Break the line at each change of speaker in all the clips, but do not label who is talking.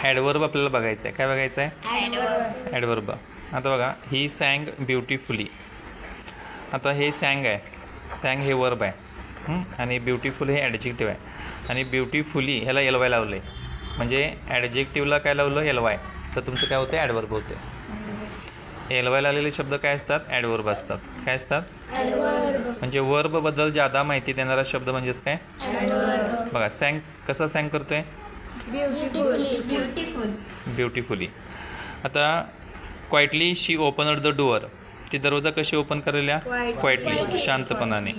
Adverb आपल्याला बघायचं आहे. काय बघायचं आहे? ॲडवर्ब. आता बघा, ही सॅंग ब्युटिफुली. आता हे सॅंग आहे, सॅंग हे वर्ब आहे आणि ब्युटिफुल हे ॲडजेक्टिव्ह आहे. आणि ब्युटिफुली ह्याला एल वाय लावलं आहे, म्हणजे ॲडजेक्टिव्हला काय लावलं? L Y. तर तुमचं काय होतं? ॲडवर्ब होते. एल वाय लावलेले शब्द काय असतात? ॲडवर्ब असतात. काय असतात? म्हणजे वर्बबद्दल जादा माहिती देणारा शब्द म्हणजेच काय? बघा, सॅंग कसा सॅंग करतोय? ब्युटिफुली. आता quietly she opened the door. ती दरवाजा कशी ओपन करेल्या? क्वाइटली, शांतपणाने.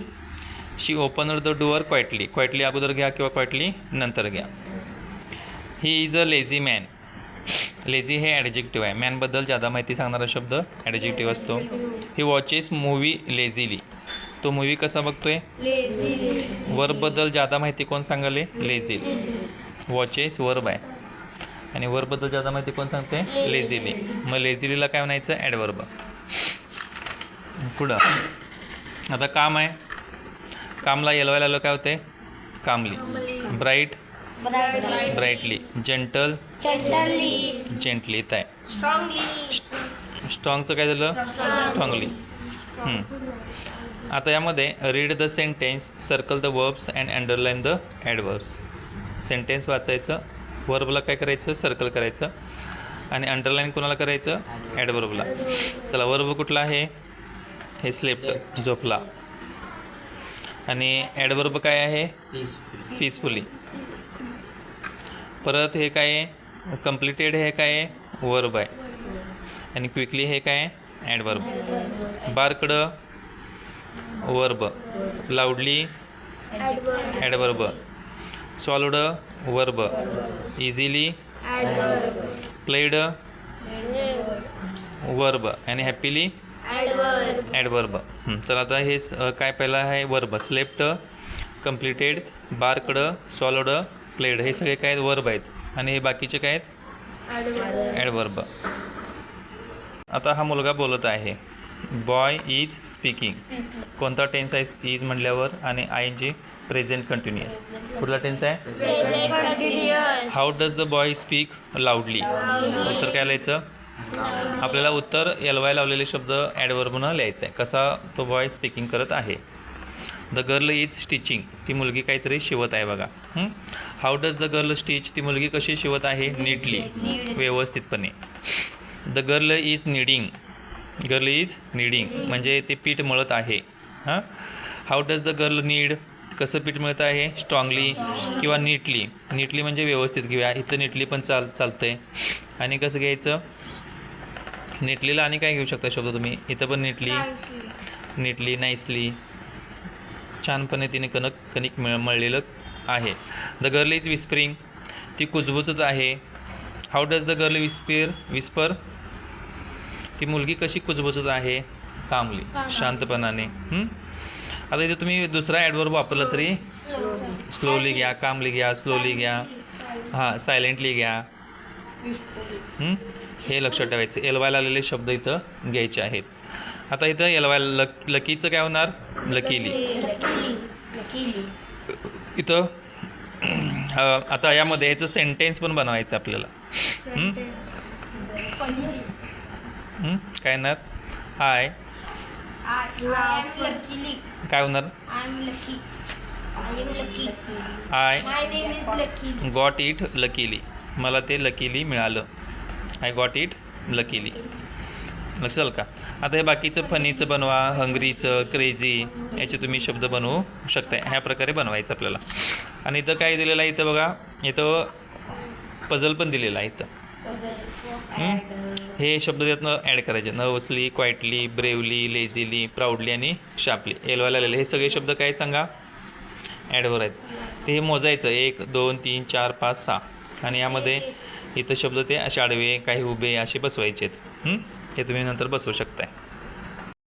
She opened the door quietly. Quietly अगोदर घ्या किंवा क्वाइटली नंतर घ्या. He is a lazy man. Lazy हे ॲडजेक्टिव्ह आहे. मॅनबद्दल जादा माहिती सांगणारा शब्द ॲडजेक्टिव्ह असतो. He watches movie lazily. तो मूवी कसा बघतोय? वर्बबद्दल जादा माहिती कोण सांगाले? लेझिली. वॉचेस वर्ब आहे आणि वर्बबद्दल जादा माहिती कोण सांगते? लेझिली. मग लेझिलीला काय म्हणायचं? ॲडवर्ब. पुढं आता काम आहे. कामला एल वाय लावलं काय होते? Calmly. Bright, brightly. Gentle, gently. इथं आहे. स्ट्रॉंगचं काय झालं? स्ट्रॉंगली. आता यामध्ये read the sentence, circle the verbs and underline the adverbs. Sentence वाचायचं, वर्बला काय करायचं? सर्कल करायचं आणि अंडरलाईन कोणाला करायचं? ॲडवर्बला. चला, वर्ब कुठला आहे? हे स्लेप्ट, झोपला. आणि ॲडवर्ब काय आहे? पीसफुली. परत हे काय आहे? कम्प्लिटेड हे काय आहे? वर्ब आहे. आणि क्विकली हे काय आहे? ॲडवर्ब. बारकडं verb. Loudly adverb. Solved verb. Easily played verb. आणि हॅपीली ॲडवर्ब. चला, आता हे काय पहिलं आहे? Verb. Slept, completed, barked, solved, played हे सगळे काय आहेत? वर्ब आहेत. आणि हे बाकीचे काय आहेत? ॲडवर्ब. आता हा मुलगा बोलत आहे. Boy is speaking. कोणता टेन्स आहे? इज म्हटल्यावर आणि I N G present continuous. कुठला टेन्स आहे? How does the boy speak loudly. उत्तर काय लिहायचं? आपल्याला उत्तर एल वाय लावलेले शब्द ॲडवर्बनं लिहायचं आहे. कसा तो बॉय स्पीकिंग करत आहे. The girl is stitching. ती मुलगी काहीतरी शिवत आहे बघा. How does the girl stitch. ती मुलगी कशी शिवत आहे? नीटली, व्यवस्थितपणे. The girl is kneading. Girl is kneading म्हणजे ते पीठ मळत आहे. How does the girl knead. कसं पीठ मळत आहे? स्ट्रॉंगली किंवा नीटली. नीटली म्हणजे व्यवस्थित घेऊया. इथं नीटली पण चालतं आहे. आणि कसं घ्यायचं? नीटलीला आणि काय घेऊ शकता शब्द तुम्ही? इथं पण नीटली, नीटली, नाईसली. छानपणे तिने कणिक मळलेलं आहे. The girl is whispering. ती कुजबुजत आहे. How does the girl whisper. ती मुलगी कशी कुजबुजत आहे? कामली, शांतपणाने. आता इथे तुम्ही दुसरा ॲडवर्ब वापरला तरी स्लोली घ्या, कामली घ्या, स्लोली घ्या, सायलेंटली घ्या. हे लक्षात ठेवायचं. एल वाय आलेले शब्द इथं घ्यायचे आहेत. आता इथं एल वाय लकीचं काय होणार? लकीली. इथं आता यामध्ये ह्याचं सेंटेन्स पण बनवायचं आपल्याला. काय येणार? आय काय होणार? I got it luckily. मला ते लकीली मिळालं. I got it luckily. लक्षात आलं का? आता हे बाकीचं फनीचं बनवा, हंग्रीचं, क्रेझी याचे तुम्ही शब्द बनवू शकता. ह्या प्रकारे बनवायचं आपल्याला. आणि इथं काय दिलेलं आहे? इथं बघा, इथं पझल पण दिलेलं आहे. इथं हे शब्द त्यातनं ॲड करायचे. नर्वसली, क्वाइटली, ब्रेवली, लेझिली, प्राऊडली आणि शार्पली. एल वाय आलेले हे सगळे शब्द काय सांगा? ॲडवर आहेत. ते हे मोजायचं 1 2 3 4 5 6. आणि यामध्ये इथं शब्द ते असे आडवे, काही उभे असे बसवायचे आहेत. हे तुम्ही नंतर बसवू शकताय.